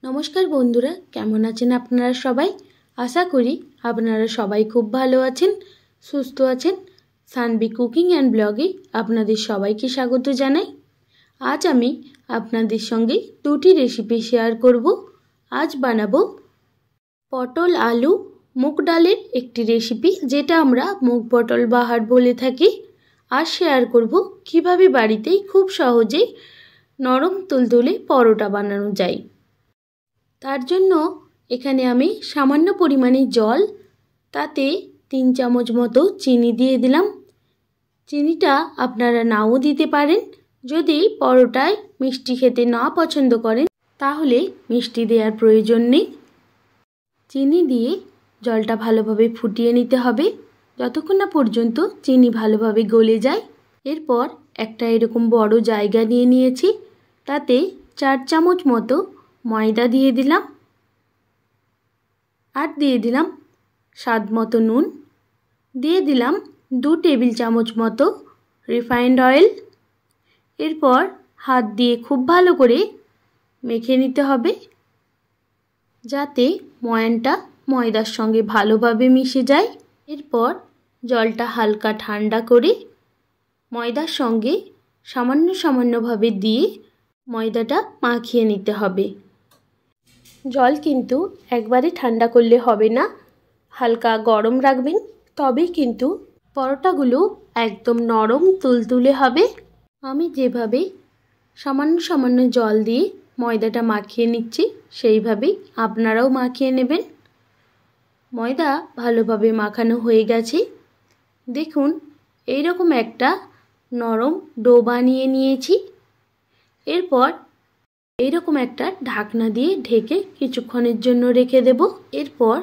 নমস্কার বন্ধুরা, কেমন আছেন আপনারা সবাই? আশা করি আপনারা সবাই খুব ভালো আছেন, সুস্থ আছেন। সানভি কুকিং অ্যান্ড ব্লগে আপনাদের সবাইকে স্বাগত জানাই। আজ আমি আপনাদের সঙ্গে দুটি রেসিপি শেয়ার করব। আজ বানাবো পটল আলু মুগ ডালের একটি রেসিপি, যেটা আমরা মুগ পটল বাহার বলে থাকি। আর শেয়ার করব কিভাবে বাড়িতেই খুব সহজেই নরম তুলতুলে পরোটা বানানো যায়। তার জন্য এখানে আমি সামান্য পরিমাণে জল, তাতে 3 চামচ মতো চিনি দিয়ে দিলাম। চিনিটা আপনারা নাও দিতে পারেন। যদি পরোটায় মিষ্টি খেতে না পছন্দ করেন তাহলে মিষ্টি দেওয়ার প্রয়োজন নেই। চিনি দিয়ে জলটা ভালোভাবে ফুটিয়ে নিতে হবে যতক্ষণ না পর্যন্ত চিনি ভালোভাবে গলে যায়। এরপর একটা এরকম বড় জায়গা নিয়ে নিয়েছি, তাতে 4 চামচ মতো ময়দা দিয়ে দিলাম, আর দিয়ে দিলাম স্বাদ মতো নুন, দিয়ে দিলাম 2 টেবিল চামচ মতো রিফাইন্ড অয়েল। এরপর হাত দিয়ে খুব ভালো করে মেখে নিতে হবে, যাতে ময়ানটা ময়দার সঙ্গে ভালোভাবে মিশে যায়। এরপর জলটা হালকা ঠান্ডা করে ময়দার সঙ্গে সামান্যভাবে দিয়ে ময়দাটা মাখিয়ে নিতে হবে। জল কিন্তু একবারে ঠান্ডা করলে হবে না, হালকা গরম রাখবেন, তবেই কিন্তু পরোটাগুলো একদম নরম তুলতুলে হবে। আমি যেভাবে সামান্য জল দিয়ে ময়দাটা মাখিয়ে নিচ্ছি, সেইভাবেই আপনারাও মাখিয়ে নেবেন। ময়দা ভালোভাবে মাখানো হয়ে গেছে। দেখুন, এইরকম একটা নরম ডো বানিয়ে নিয়েছি। এরপর এইরকম একটা ঢাকনা দিয়ে ঢেকে কিছুক্ষণের জন্য রেখে দেব। এরপর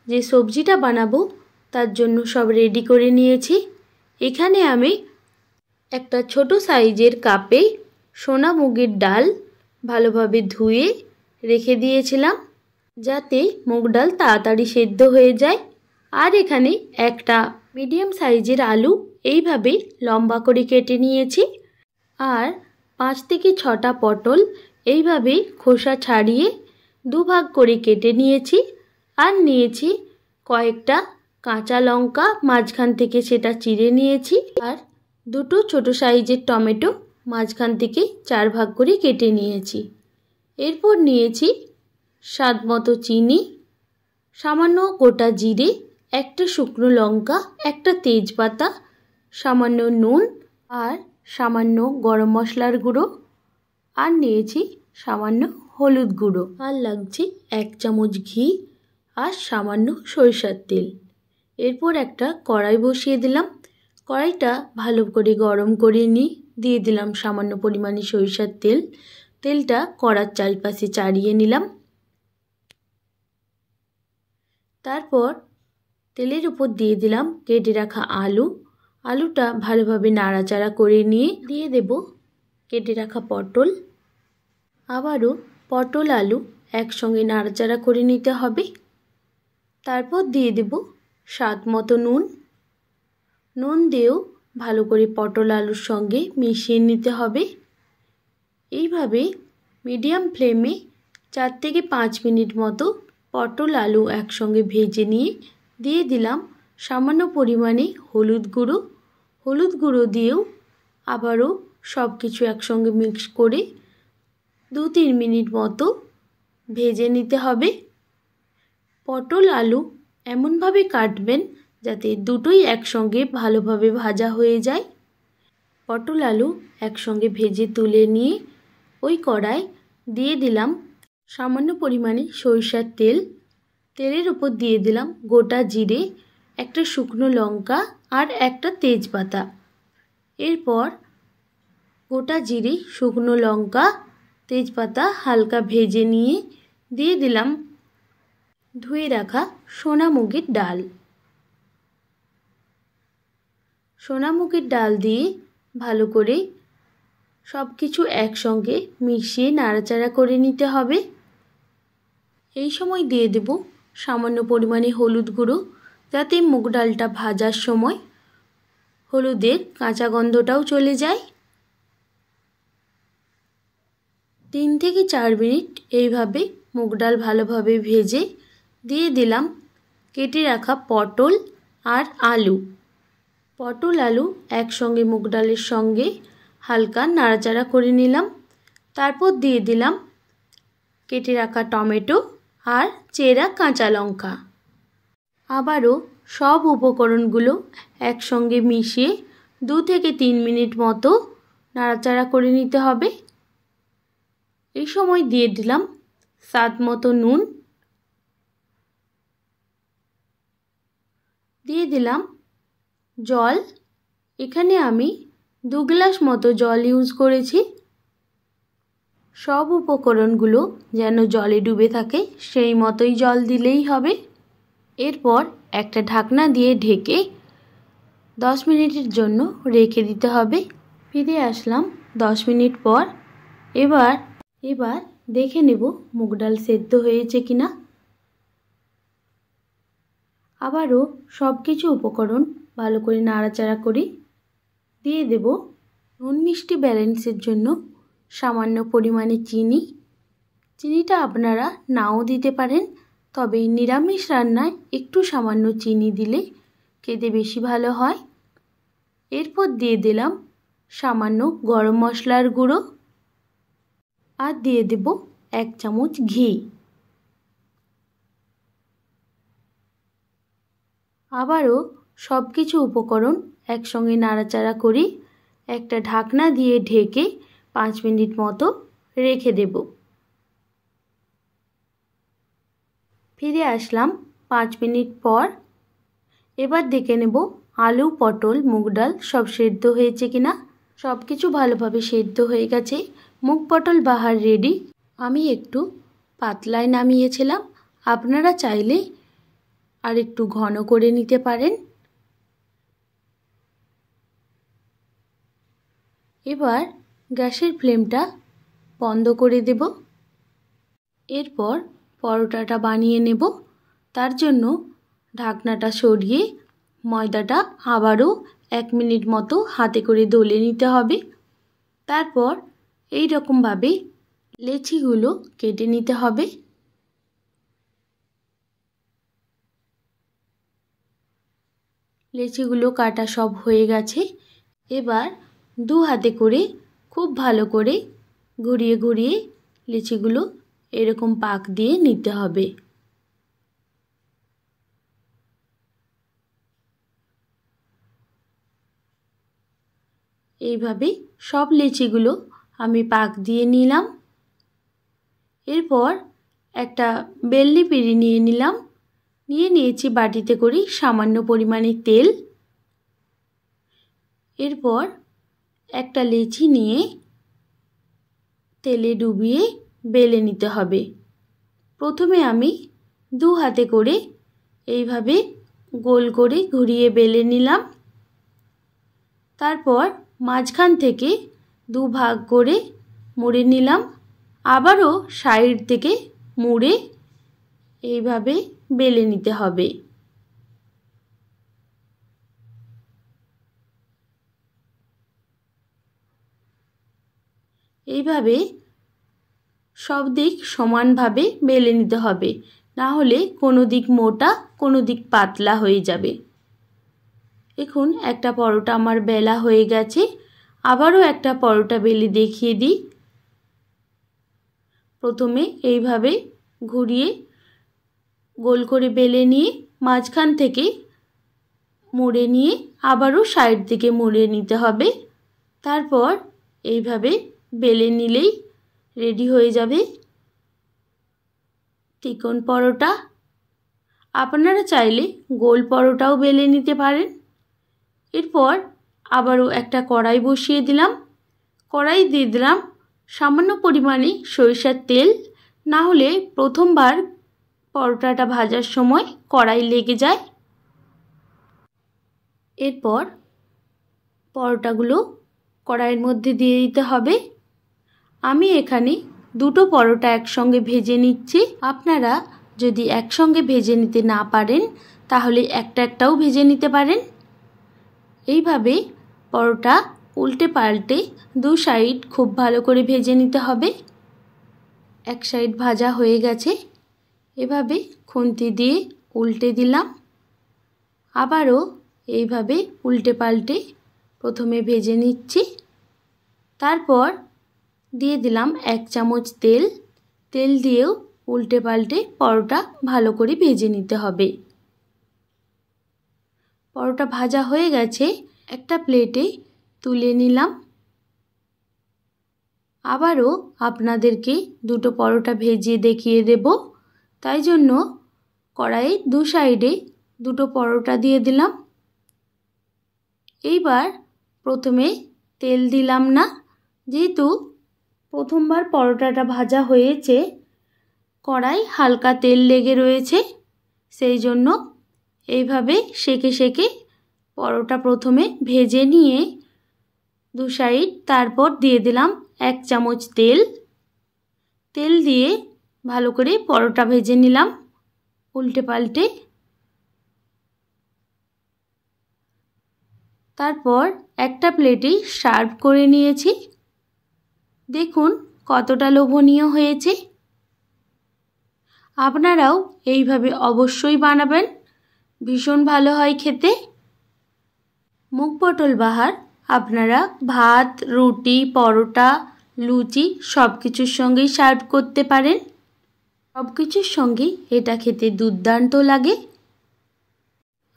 যে সবজিটা বানাবো তার জন্য সব রেডি করে নিয়েছি। এখানে আমি একটা ছোট সাইজের কাপে সোনা মুগের ডাল ভালোভাবে ধুয়ে রেখে দিয়েছিলাম, যাতে মুগ ডাল তাড়াতাড়ি সেদ্ধ হয়ে যায়। আর এখানে একটা মিডিয়াম সাইজের আলু এইভাবে লম্বা করে কেটে নিয়েছি। আর 5 থেকে 6টা পটল এইভাবে খোসা ছাড়িয়ে দুভাগ করে কেটে নিয়েছি। আর নিয়েছি কয়েকটা কাঁচা লঙ্কা, মাঝখান থেকে সেটা চিড়ে নিয়েছি। আর 2টো ছোট সাইজের টমেটো মাঝখান থেকে 4 ভাগ করে কেটে নিয়েছি। এরপর নিয়েছি স্বাদ মতো চিনি, সামান্য গোটা জিরে, একটা শুকনো লঙ্কা, একটা তেজপাতা, সামান্য নুন আর সামান্য গরম মশলার গুঁড়ো, আর নিয়েছি সামান্য হলুদ গুঁড়ো, আর লাগছে 1 চামচ ঘি আর সামান্য সরিষার তেল। এরপর একটা কড়াই বসিয়ে দিলাম। কড়াইটা ভালো করে গরম করে নিয়ে দিয়ে দিলাম সামান্য পরিমাণে সরিষার তেল। তেলটা কড়ার চারিপাশে চাড়িয়ে নিলাম। তারপর তেলের উপর দিয়ে দিলাম কেটে রাখা আলু। আলুটা ভালোভাবে নাড়াচাড়া করে নিয়ে দিয়ে দেব কেটে রাখা পটল। আবারও পটল আলু একসঙ্গে নাড়াচাড়া করে নিতে হবে। তারপর দিয়ে দেব স্বাদ মতো নুন। নুন দিয়েও ভালো করে পটল আলুর সঙ্গে মিশিয়ে নিতে হবে। এইভাবে মিডিয়াম ফ্লেমে 4 থেকে 5 মিনিট মতো পটল আলু একসঙ্গে ভেজে নিয়ে দিয়ে দিলাম সামান্য পরিমাণে হলুদ গুঁড়ো। হলুদ গুঁড়ো দিয়েও আবারও সব কিছু একসঙ্গে মিক্স করে 2-3 মিনিট মতো ভেজে নিতে হবে। পটল আলু এমনভাবে কাটবেন যাতে দুটোই একসঙ্গে ভালোভাবে ভাজা হয়ে যায়। পটল আলু একসঙ্গে ভেজে তুলে নিয়ে ওই কড়ায় দিয়ে দিলাম সামান্য পরিমাণে সরিষার তেল। তেলের উপর দিয়ে দিলাম গোটা জিরে, একটা শুকনো লঙ্কা আর একটা তেজপাতা। এরপর গোটা জিরে, শুকনো লঙ্কা, তেজপাতা হালকা ভেজে নিয়ে দিয়ে দিলাম ধুয়ে রাখা সোনা মুগের ডাল। সোনা মুগের ডাল দিয়ে ভালো করে সব কিছু একসঙ্গে মিশিয়ে নাড়াচাড়া করে নিতে হবে। এই সময় দিয়ে দেব সামান্য পরিমাণে হলুদ গুঁড়ো, যাতে মুগ ডালটা ভাজার সময় হলুদের কাঁচা গন্ধটাও চলে যায়। 3 থেকে 4 মিনিট এইভাবে মুগ ডাল ভালোভাবে ভেজে দিয়ে দিলাম কেটে রাখা পটল আর আলু। পটল আলু একসঙ্গে মুগ ডালের সঙ্গে হালকা নাড়াচাড়া করে নিলাম। তারপর দিয়ে দিলাম কেটে রাখা টমেটো আর চেরা কাঁচা লঙ্কা। আবারও সব উপকরণগুলো একসঙ্গে মিশিয়ে 2 থেকে 3 মিনিট মতো নাড়াচাড়া করে নিতে হবে। এই সময় দিয়ে দিলাম স্বাদ মতো নুন, দিয়ে দিলাম জল। এখানে আমি 2 গ্লাস মতো জল ইউজ করেছি। সব উপকরণগুলো যেন জলে ডুবে থাকে সেই মতোই জল দিলেই হবে। এরপর একটা ঢাকনা দিয়ে ঢেকে 10 মিনিটের জন্য রেখে দিতে হবে। ফিরে আসলাম 10 মিনিট পর। এবার দেখে নেব মুগ ডাল সেদ্ধ হয়েছে কিনা। আবারও সব কিছু উপকরণ ভালো করে নাড়াচাড়া করে দিয়ে দেব নুন মিষ্টি ব্যালেন্সের জন্য সামান্য পরিমাণে চিনি। চিনিটা আপনারা নাও দিতে পারেন, তবে নিরামিষ রান্নায় একটু সামান্য চিনি দিলে খেতে বেশি ভালো হয়। এরপর দিয়ে দিলাম সামান্য গরম মশলার গুঁড়ো আর দিয়ে দেব 1 চামচ ঘি। আবারও সব কিছু উপকরণ একসঙ্গে নাড়াচাড়া করে একটা ঢাকনা দিয়ে ঢেকে 5 মিনিট মতো রেখে দেব। ফিরে আসলাম 5 মিনিট পর। এবার দেখে নেব আলু, পটল, মুগ ডাল সব সেদ্ধ হয়েছে কিনা। সব কিছু ভালোভাবে সেদ্ধ হয়ে গেছে। মুগ পটল বাহার রেডি। আমি একটু পাতলায় নামিয়েছিলাম, আপনারা চাইলে আর একটু ঘন করে নিতে পারেন। এবার গ্যাসের ফ্লেমটা বন্ধ করে দেব। এরপর পরোটাটা বানিয়ে নেব। তার জন্য ঢাকনাটা সরিয়ে ময়দাটা আবারও 1 মিনিট মতো হাতে করে দলে নিতে হবে। তারপর এই রকমভাবে লেচিগুলো কেটে নিতে হবে। লেচিগুলো কাটা সব হয়ে গেছে। এবার 2 হাতে করে খুব ভালো করে ঘুরিয়ে ঘুরিয়ে লেচিগুলো এরকম পাক দিয়ে নিতে হবে। এইভাবে সব লেচিগুলো আমি পাক দিয়ে নিলাম। এরপর একটা বেলনি পিঁড়ি নিয়ে নিলাম। নিয়েছি বাটিতে করে সামান্য পরিমাণে তেল। এরপর একটা লেচি নিয়ে তেলে ডুবিয়ে বেলে নিতে হবে। প্রথমে আমি 2 হাতে করে এইভাবে গোল করে ঘুরিয়ে বেলে নিলাম। তারপর মাঝখান থেকে 2 ভাগ করে মুড়ে নিলাম। আবারও সাইড থেকে মুড়ে এইভাবে বেলে নিতে হবে। এইভাবে সব দিক সমানভাবে বেলে নিতে হবে, না হলে কোনো দিক মোটা কোনো দিক পাতলা হয়ে যাবে। এখন একটা পরোটা আমার বেলা হয়ে গেছে। আবারও একটা পরোটা বেলে দেখিয়ে দিই। প্রথমে এইভাবে ঘুরিয়ে গোল করে বেলে নিয়ে মাঝখান থেকে মুড়ে নিয়ে আবারও সাইড থেকে মুড়ে নিতে হবে। তারপর এইভাবে বেলে নিলেই রেডি হয়ে যাবে চিকন পরোটা। আপনারা চাইলে গোল পরোটাও বেলে নিতে পারেন। এরপর আবারও একটা কড়াই বসিয়ে দিলাম। কড়াই দিয়ে দিলাম সামান্য পরিমাণে সরিষার তেল, না হলে প্রথমবার পরোটাটা ভাজার সময় কড়াই লেগে যায়। এরপর পরোটাগুলো কড়াইয়ের মধ্যে দিয়ে দিতে হবে। আমি এখানে 2টো পরোটা একসঙ্গে ভেজে নিচ্ছি। আপনারা যদি একসঙ্গে ভেজে নিতে না পারেন তাহলে একটাও ভেজে নিতে পারেন। এইভাবে পরোটা উল্টে পাল্টে 2 সাইড খুব ভালো করে ভেজে নিতে হবে। এক সাইড ভাজা হয়ে গেছে। এভাবে খুন্তি দিয়ে উল্টে দিলাম। আবারও এইভাবে উল্টে পাল্টে প্রথমে ভেজে নিচ্ছি। তারপর দিয়ে দিলাম 1 চামচ তেল। তেল দিয়েও উল্টে পাল্টে পরোটা ভালো করে ভেজে নিতে হবে। পরোটা ভাজা হয়ে গেছে, একটা প্লেটে তুলে নিলাম। আবারও আপনাদেরকে দুটো পরোটা ভেজে দেখিয়ে দেব, তাই জন্য কড়াইয়ের দু সাইডে দুটো পরোটা দিয়ে দিলাম। এইবার প্রথমে তেল দিলাম না, যেহেতু প্রথমবার পরোটাটা ভাজা হয়েছে, কড়াই হালকা তেল লেগে রয়েছে, সেই জন্য এইভাবে সেঁকে সেঁকে পরোটা প্রথমে ভেজে নিয়ে দু সাইড তারপর দিয়ে দিলাম 1 চামচ তেল। তেল দিয়ে ভালো করে পরোটা ভেজে নিলাম উল্টে পাল্টে। তারপর একটা প্লেটে সার্ভ করে নিয়েছি। দেখুন কতটা লোভনীয় হয়েছে। আপনারাও এইভাবে অবশ্যই বানাবেন, ভীষণ ভালো হয় খেতে। মুগ পটল বাহার আপনারা ভাত, রুটি, পরোটা, লুচি সব কিছুর সঙ্গেই সার্ভ করতে পারেন। সব কিছুর সঙ্গে এটা খেতে দুর্দান্ত লাগে।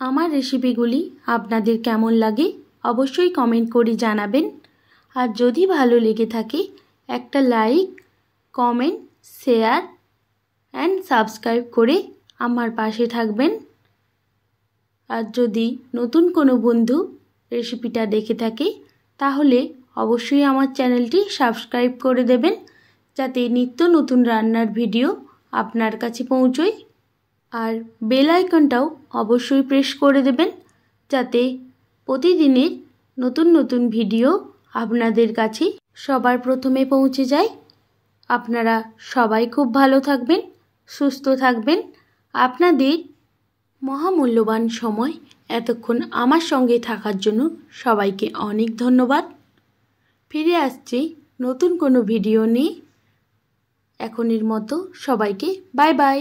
আমার রেসিপিগুলি আপনাদের কেমন লাগে অবশ্যই কমেন্ট করে জানাবেন। আর যদি ভালো লেগে থাকে একটা like, comment, share and subscribe করে আমার পাশে থাকবেন। আর যদি নতুন কোনো বন্ধু রেসিপিটা দেখে থাকে তাহলে অবশ্যই আমার চ্যানেলটি সাবস্ক্রাইব করে দেবেন, যাতে নিত্য নতুন রান্নার ভিডিও আপনার কাছে পৌঁছয়। আর বেল আইকনটাও অবশ্যই প্রেস করে দেবেন, যাতে প্রতিদিনের নতুন নতুন ভিডিও আপনাদের কাছে সবার প্রথমে পৌঁছে যায়। আপনারা সবাই খুব ভালো থাকবেন, সুস্থ থাকবেন। আপনাদের মহামূল্যবান সময় এতক্ষণ আমার সঙ্গে থাকার জন্য সবাইকে অনেক ধন্যবাদ। ফিরে আসছি নতুন কোনো ভিডিও নিয়ে। এখনের মতো সবাইকে বাই বাই।